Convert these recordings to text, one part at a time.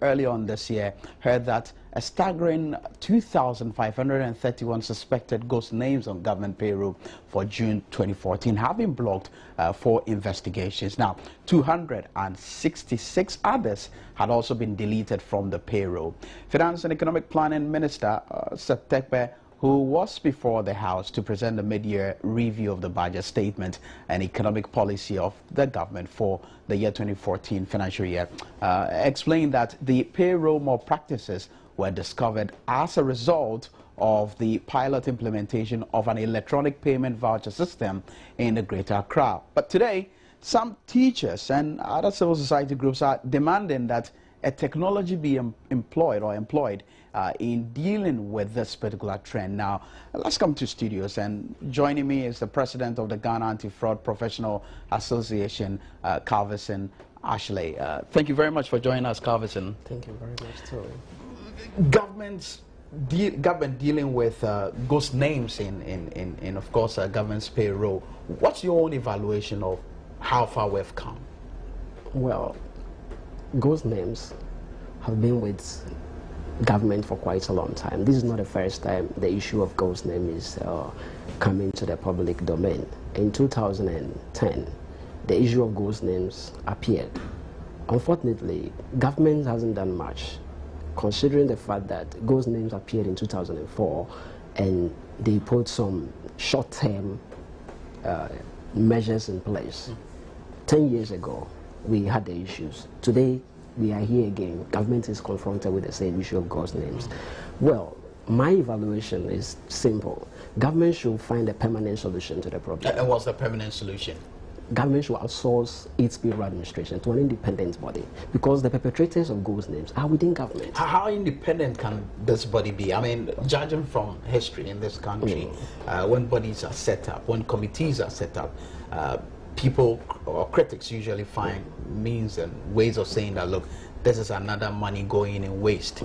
early on this year heard that a staggering 2,531 suspected ghost names on government payroll for June 2014 have been blocked for investigations. Now, 266 others had also been deleted from the payroll. Finance and Economic Planning Minister Satekpe, who was before the House to present the mid-year review of the budget statement and economic policy of the government for the year 2014 financial year, explained that the payroll malpractices were discovered as a result of the pilot implementation of an electronic payment voucher system in the Greater Accra. But today, some teachers and other civil society groups are demanding that a technology be employed in dealing with this particular trend. Now, let's come to studios, and joining me is the president of the Ghana Anti-Fraud Professional Association, Calvison Ashley. Thank you very much for joining us, Calvison. Thank you very much, Tori. Government dealing with ghost names in of course, government's payroll. What's your own evaluation of how far we've come? Well, ghost names have been with government for quite a long time. This is not the first time the issue of ghost name is coming to the public domain. In 2010, the issue of ghost names appeared. Unfortunately, government hasn't done much, considering the fact that ghost names appeared in 2004 and they put some short-term measures in place. 10 years ago, we had the issues. Today, we are here again. Government is confronted with the same issue of ghost names. Well, my evaluation is simple. Government should find a permanent solution to the problem. And what's the permanent solution? Government should outsource its payroll administration to an independent body, because the perpetrators of ghost names are within government. How independent can this body be? I mean, judging from history in this country, when bodies are set up, when committees are set up, people or critics usually find means and ways of saying that, look, this is another money going in waste.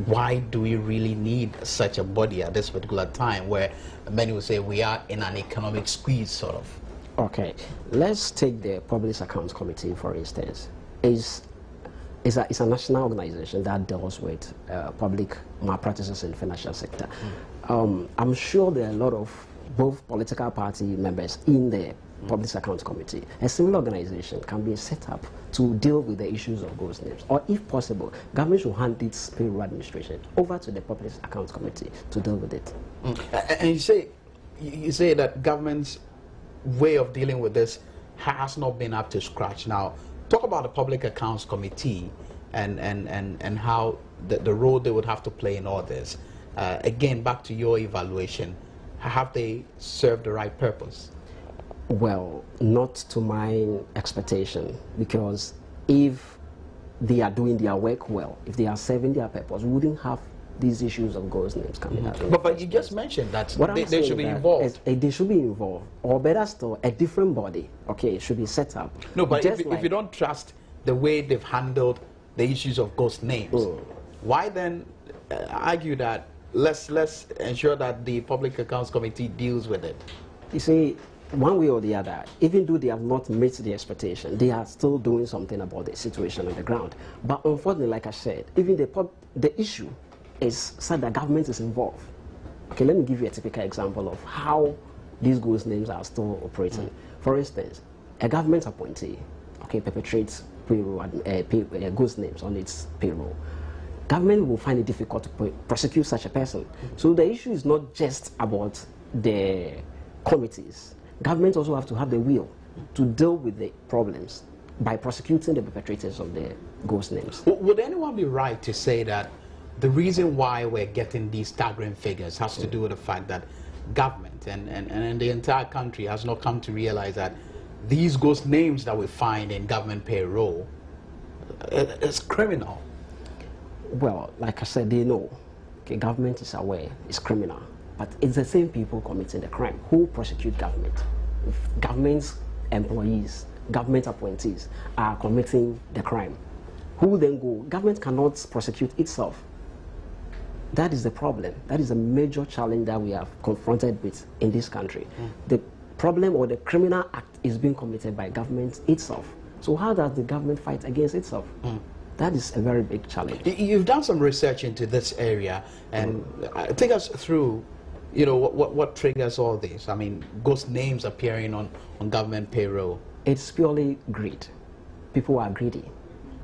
Why do we really need such a body at this particular time, where many will say we are in an economic squeeze, sort of? Okay, let's take the Public Accounts Committee, for instance. It's a national organization that deals with public malpractices in the financial sector. I'm sure there are a lot of both political party members in the Public Accounts Committee. A similar organization can be set up to deal with the issues of ghost names, or if possible, government should hand its payroll administration over to the Public Accounts Committee to deal with it. And you say that government's way of dealing with this has not been up to scratch. Now, talk about the Public Accounts Committee and how the role they would have to play in all this. Again, back to your evaluation, have they served the right purpose? Well, not to my expectation, because if they are doing their work well, if they are serving their purpose, we wouldn't have these issues of ghost names coming out. But you just mentioned that they should be involved. They should be involved, or better still, a different body, okay, should be set up. No, but if you don't trust the way they've handled the issues of ghost names, why then argue that let's ensure that the Public Accounts Committee deals with it? You see, one way or the other, even though they have not met the expectation, they are still doing something about the situation on the ground. But unfortunately, like I said, even the issue is said that government is involved. Okay, let me give you a typical example of how these ghost names are still operating. For instance, a government appointee, okay, perpetrates payroll ghost names on its payroll. Government will find it difficult to prosecute such a person. So the issue is not just about the committees. Government also have to have the will to deal with the problems by prosecuting the perpetrators of the ghost names. Would anyone be right to say that the reason why we're getting these staggering figures has to do with the fact that government and the entire country has not come to realize that these ghost names that we find in government payroll is criminal? Well, like I said, they know. Okay, government is aware it's criminal. But it's the same people committing the crime who prosecute government. If government's employees, government appointees are committing the crime, who then go? Government cannot prosecute itself. That is the problem. That is a major challenge that we are confronted with in this country. The problem or the criminal act is being committed by government itself. So how does the government fight against itself? That is a very big challenge. You've done some research into this area, and take us through, what triggers all this. I mean, ghost names appearing on government payroll. It's purely greed. People are greedy,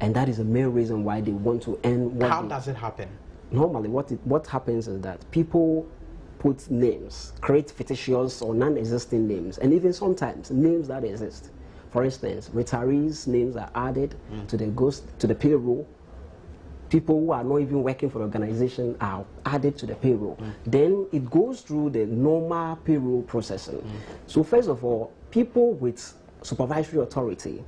and that is the main reason why they want to end. How does it happen? Normally, what happens is that people put names, create fictitious or non-existing names, and even sometimes names that exist. For instance, retirees' names are added to the payroll. People who are not even working for the organization are added to the payroll. Then it goes through the normal payroll processing. So first of all, people with supervisory authority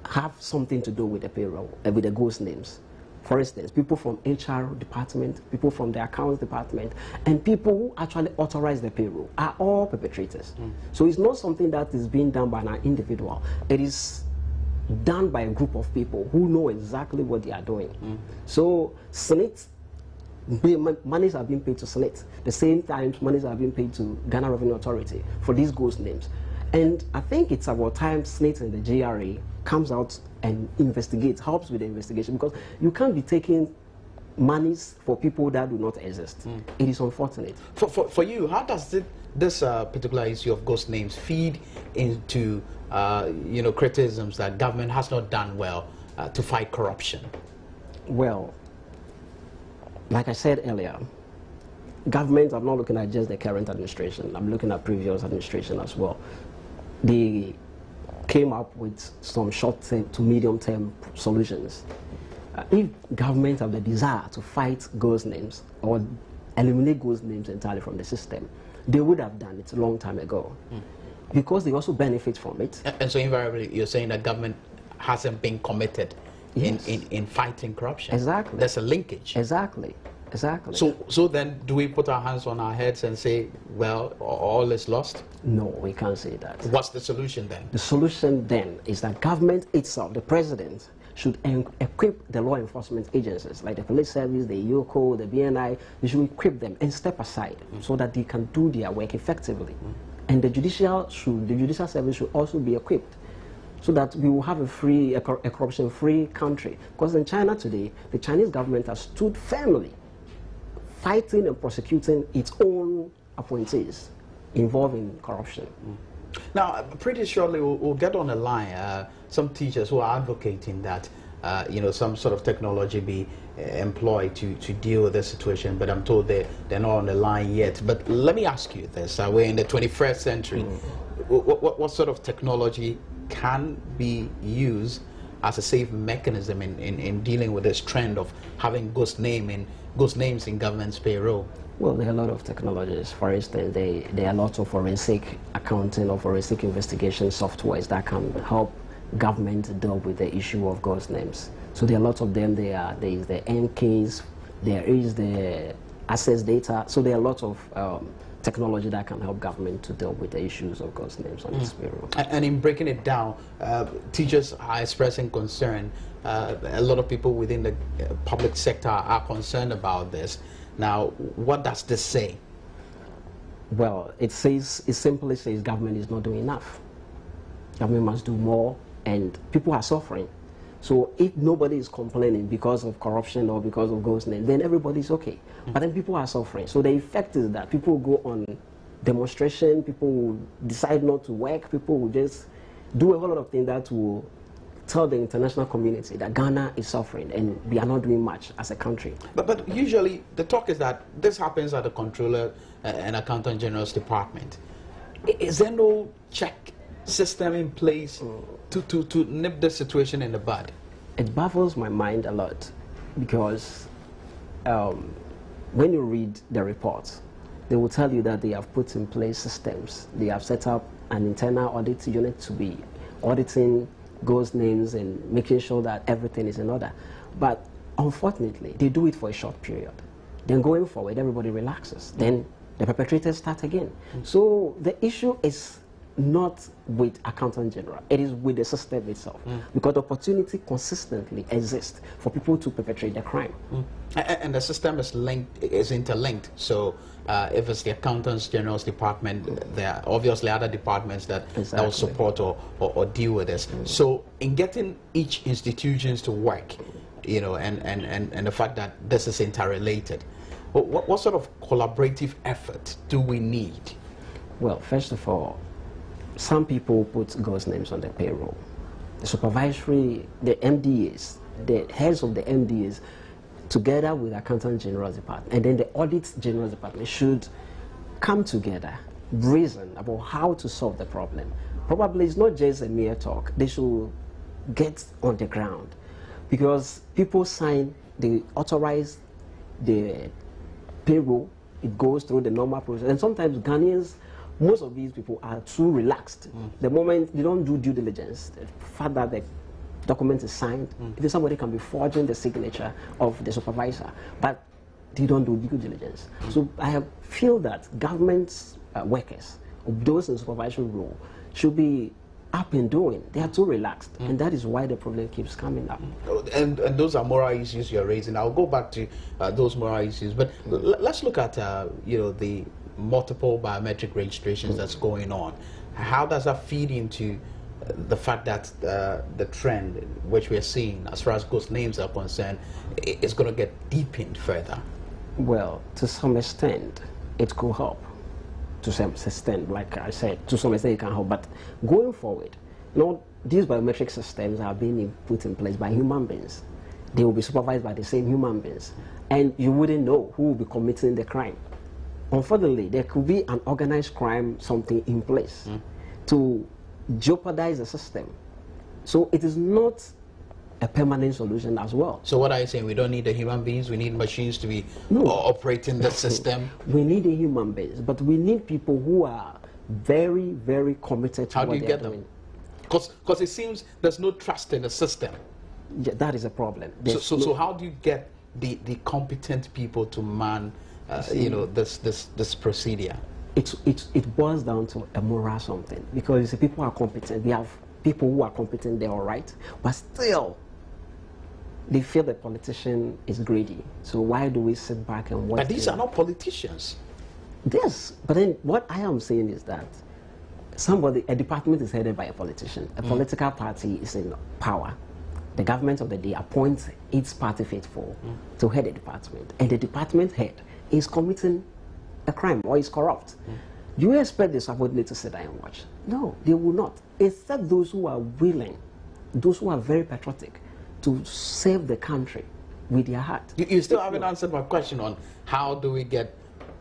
have something to do with the payroll, with the ghost names. For instance, people from HR department, people from the accounts department, and people who actually authorize the payroll are all perpetrators. So it's not something that is being done by an individual. It is done by a group of people who know exactly what they are doing. So SNIT, monies are being paid to SNIT. The same time, monies are being paid to Ghana Revenue Authority for these ghost names. And I think it's about time SNIT and the GRA comes out and investigates, helps with the investigation, because you can't be taking monies for people that do not exist. It is unfortunate. For you, how does this particular issue of ghost names feed into criticisms that government has not done well to fight corruption? Well, like I said earlier, government, I'm not looking at just the current administration, I'm looking at previous administration as well. They came up with some short-term to medium-term solutions. If government have the desire to fight ghost names or eliminate ghost names entirely from the system, they would have done it a long time ago, because they also benefit from it. And so invariably, you're saying that government hasn't been committed in fighting corruption. Exactly. There's a linkage. Exactly. Exactly. So then, do we put our hands on our heads and say, well, all is lost? No, we can't say that. What's the solution then? The solution then is that government itself, the president, should equip the law enforcement agencies like the police service, the YOCO, the BNI. They should equip them and step aside so that they can do their work effectively. And the judicial service should also be equipped, so that we will have a corruption-free country. Because in China today, the Chinese government has stood firmly fighting and prosecuting its own appointees involved in corruption. Now, pretty shortly we'll get on the line some teachers who are advocating that some sort of technology be employed to deal with this situation, but I'm told they're not on the line yet. But let me ask you this: we're in the 21st century. What sort of technology can be used as a safe mechanism in dealing with this trend of having ghost names in government's payroll? Well, there are a lot of technologies. For instance, there are lots of forensic accounting or forensic investigation softwares that can help government deal with the issue of ghost names. So there are lots of them. There is the NKs, there is the access data. So there are lots of technology that can help government to deal with the issues of ghost names on this payroll. And in breaking it down, teachers are expressing concern. A lot of people within the public sector are concerned about this. Now, what does this say? Well, it simply says government is not doing enough. Government must do more, and people are suffering. So if nobody is complaining because of corruption or because of ghost names, then everybody's okay. But then people are suffering. So the effect is that people will go on demonstration, people will decide not to work, people will just do a whole lot of things that will tell the international community that Ghana is suffering and we are not doing much as a country. But usually the talk is that this happens at the Controller and Accountant General's department. Is there no check system in place to nip the situation in the bud? It baffles my mind a lot, because when you read the reports, they will tell you that they have put in place systems. They have set up an internal audit unit to be auditing ghost names and making sure that everything is in order. But unfortunately, they do it for a short period. Then going forward, everybody relaxes. Then the perpetrators start again. So the issue is not with Accountant General, it is with the system itself, because the opportunity consistently exists for people to perpetrate the crime. And the system is interlinked. So if it's the Accountant General's department, there are obviously other departments that will support or deal with this. So in getting each institutions to work, you know, and the fact that this is interrelated. What sort of collaborative effort do we need? Well, first of all, some people put ghost names on the payroll. The supervisory, the MDAs, the heads of the MDAs, together with the Accountant General's Department, and then the Audit General's Department should come together, reason about how to solve the problem. Probably it's not just a mere talk. They should get on the ground, because people sign, they authorize the payroll, it goes through the normal process, and sometimes Ghanaians, most of these people are too relaxed. The moment they don't do due diligence, the fact that the document is signed, even somebody can be forging the signature of the supervisor, but they don't do due diligence. So I feel that government workers, those in supervisory role, should be up and doing. They are too relaxed, and that is why the problem keeps coming up. And those are moral issues you're raising. I'll go back to those moral issues, but let's look at you know, the multiple biometric registrations that's going on. How does that feed into the fact that the trend which we're seeing as far as ghost names are concerned is going to get deepened further? Well, to some extent, it could help. To some extent, like I said, to some extent it can help. But going forward, you know, these biometric systems are being put in place by human beings. They will be supervised by the same human beings, and you wouldn't know who will be committing the crime. Unfortunately, there could be an organized crime, something in place to jeopardize the system. So it is not a permanent solution as well. So what are you saying? We don't need the human beings, we need machines to be operating the system? We need the human beings, but we need people who are very, very committed to what they're doing. How do you get them? Because it seems there's no trust in the system. Yeah, that is a problem. So how do you get the competent people to man you know, this procedure? It boils down to a moral something, because you see, people are competent. We have people who are competent, they're all right, but still they feel the politician is greedy. So why do we sit back and watch? But these are not politicians. Yes, but then what I am saying is that a department is headed by a politician. A political party is in power. The government of the day appoints its party faithful to head the department, and the department head is committing a crime or is corrupt. Do you expect the subordinate to sit there and watch? No, they will not. Except those who are willing, those who are very patriotic, to save the country with their heart. You still haven't answered my question on how do we get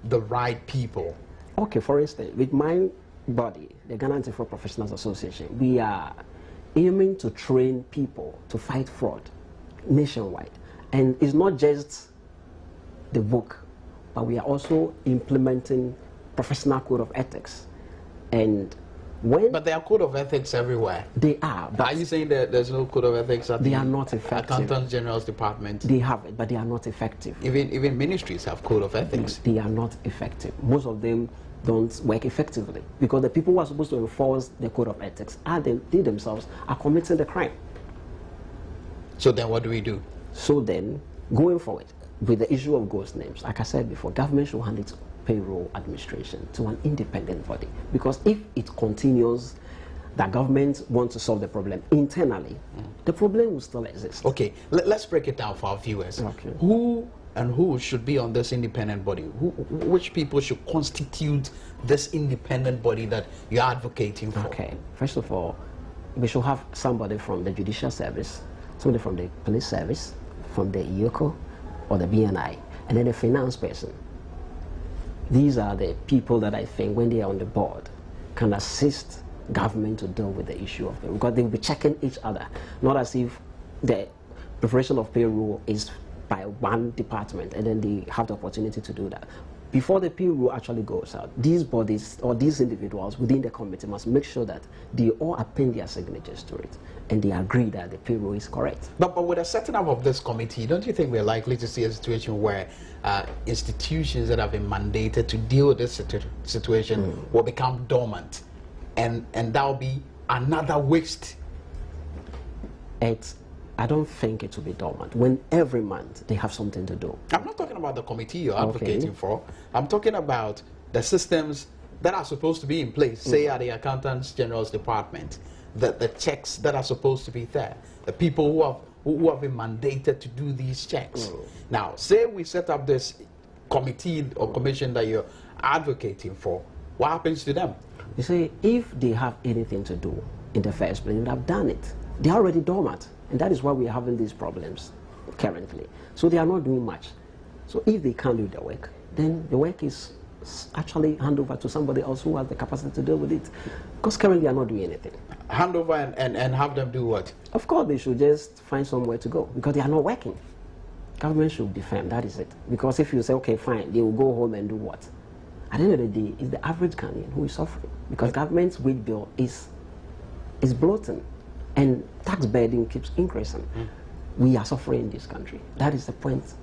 the right people? Okay, for instance, with my body, the Ghana Anti-Fraud Professionals Association, we are aiming to train people to fight fraud nationwide. And it's not just the book, but we are also implementing professional code of ethics. And but there are code of ethics everywhere. They are. But are you saying that there's no code of ethics at they are not effective. Accountant General's Department? They have it, but they are not effective. Even ministries have code of ethics. They are not effective. Most of them don't work effectively, because the people who are supposed to enforce the code of ethics they themselves are committing the crime. So then what do we do? So then, going forward, with the issue of ghost names, like I said before, government should hand its payroll administration to an independent body, because if it continues that government wants to solve the problem internally, the problem will still exist. Okay, let's break it down for our viewers. Okay. Who should be on this independent body? Which people should constitute this independent body that you're advocating for? Okay, first of all, we should have somebody from the judicial service, somebody from the police service, from the IOCO or the BNI, and then a finance person. These are the people that I think, when they are on the board, can assist government to deal with the issue of payroll, because they will be checking each other, not as if the preparation of payroll is by one department and then they have the opportunity to do that. Before the payroll actually goes out, these bodies or these individuals within the committee must make sure that they all append their signatures to it and they agree that the payroll is correct. But with the setting up of this committee, don't you think we're likely to see a situation where institutions that have been mandated to deal with this situation will become dormant, and that will be another waste? I don't think it will be dormant. When every month they have something to do. I'm not talking about the committee you're advocating for. I'm talking about the systems that are supposed to be in place, say at the Accountant General's Department, the checks that are supposed to be there, the people who have been mandated to do these checks. Now, say we set up this committee or commission that you're advocating for, what happens to them? You see, if they have anything to do in the first place, they would have done it. They are already dormant, and that is why we are having these problems currently. So they are not doing much. So if they can't do the work, then the work is actually hand over to somebody else who has the capacity to deal with it. Because currently they are not doing anything. Hand over and have them do what? Of course, they should just find somewhere to go because they are not working. Government should be firm, that is it. Because if you say, okay, fine, they will go home and do what? At the end of the day, it's the average Ghanaian who is suffering. Because government's wage bill is bloating and tax burden keeps increasing. We are suffering in this country. That is the point.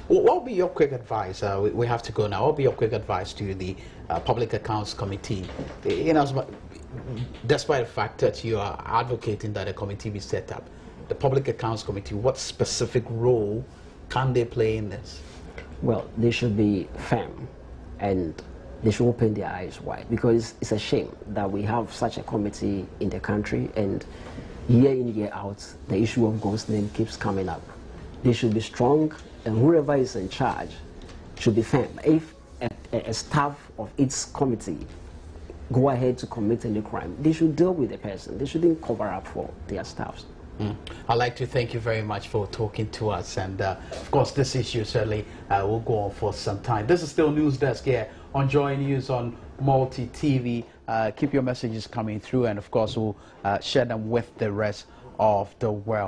What would be your quick advice? We have to go now. What would be your quick advice to the Public Accounts Committee? Despite the fact that you are advocating that a committee be set up, the Public Accounts Committee, what specific role can they play in this? Well, they should be firm and they should open their eyes wide, because it's a shame that we have such a committee in the country and year in, year out, the issue of ghost name keeps coming up. They should be strong, and whoever is in charge should be firm. If a staff of its committee go ahead to commit any crime, they should deal with the person. They shouldn't cover up for their staffs. I'd like to thank you very much for talking to us, and of course this issue certainly will go on for some time. This is still News Desk here on Joy News on Multi TV. Keep your messages coming through, and of course we'll share them with the rest of the world.